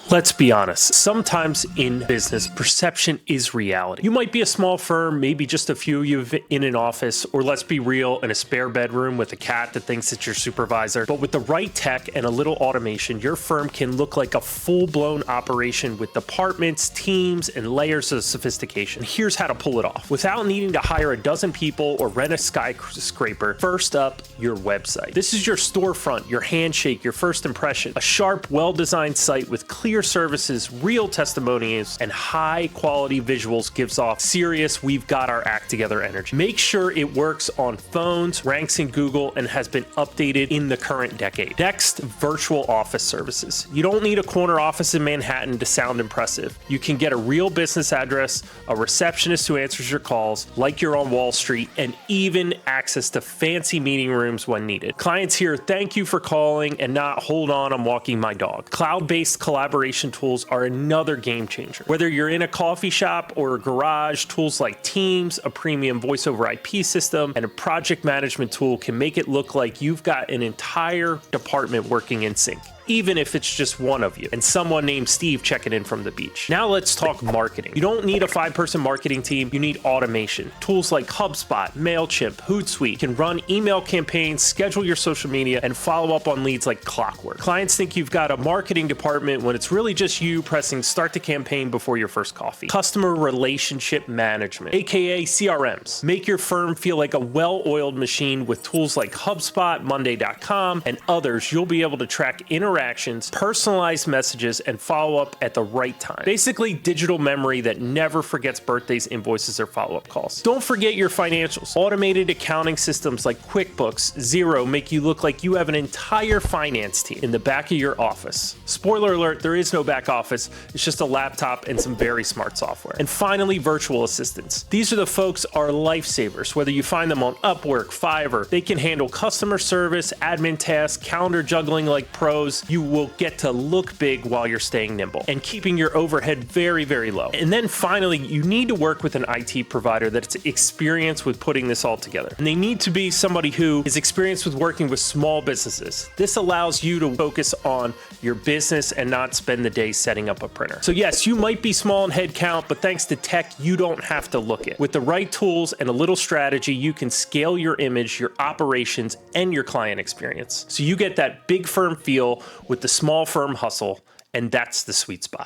Let's be honest, sometimes in business, perception is reality. You might be a small firm, maybe just a few of you in an office, or let's be real, in a spare bedroom with a cat that thinks it's your supervisor. But with the right tech and a little automation, your firm can look like a full-blown operation with departments, teams, and layers of sophistication. Here's how to pull it off. Without needing to hire a dozen people or rent a skyscraper, first up, your website. This is your storefront, your handshake, your first impression. A sharp, well-designed site with clear services, real testimonials, and high quality visuals gives off serious, we've got our act together energy. Make sure it works on phones, ranks in Google, and has been updated in the current decade. Next, virtual office services. You don't need a corner office in Manhattan to sound impressive. You can get a real business address, a receptionist who answers your calls, like you're on Wall Street, and even access to fancy meeting rooms when needed. Clients here thank you for calling and not hold on, I'm walking my dog. Cloud-based collaboration tools are another game changer. Whether you're in a coffee shop or a garage, tools like Teams, a premium voice over IP system, and a project management tool can make it look like you've got an entire department working in sync, even if it's just one of you and someone named Steve checking in from the beach. Now let's talk marketing. You don't need a 5-person marketing team, you need automation. Tools like HubSpot, MailChimp, Hootsuite can run email campaigns, schedule your social media, and follow up on leads like clockwork. Clients think you've got a marketing department when it's really just you pressing start the campaign before your first coffee. Customer relationship management, aka CRMs. Make your firm feel like a well-oiled machine with tools like HubSpot, Monday.com, and others. You'll be able to track interactions, personalized messages, and follow up at the right time. Basically, digital memory that never forgets birthdays, invoices, or follow-up calls. Don't forget your financials. Automated accounting systems like QuickBooks, Xero make you look like you have an entire finance team in the back of your office. Spoiler alert, there is no back office. It's just a laptop and some very smart software. And finally, virtual assistants. These are the folks are lifesavers. Whether you find them on Upwork, Fiverr, they can handle customer service, admin tasks, calendar juggling like pros. You will get to look big while you're staying nimble and keeping your overhead very, very low. And then finally, you need to work with an IT provider that's experienced with putting this all together. And they need to be somebody who is experienced with working with small businesses. This allows you to focus on your business and not spend the day setting up a printer. So yes, you might be small in headcount, but thanks to tech, you don't have to look it. With the right tools and a little strategy, you can scale your image, your operations, and your client experience. So you get that big firm feel with the small firm hustle, and that's the sweet spot.